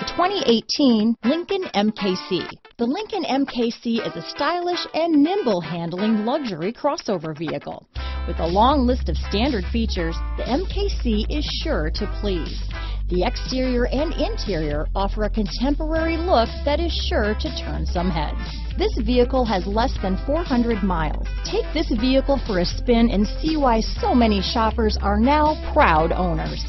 2018 Lincoln MKC. The Lincoln MKC is a stylish and nimble handling luxury crossover vehicle. With a long list of standard features, the MKC is sure to please. The exterior and interior offer a contemporary look that is sure to turn some heads. This vehicle has less than 400 miles. Take this vehicle for a spin and see why so many shoppers are now proud owners.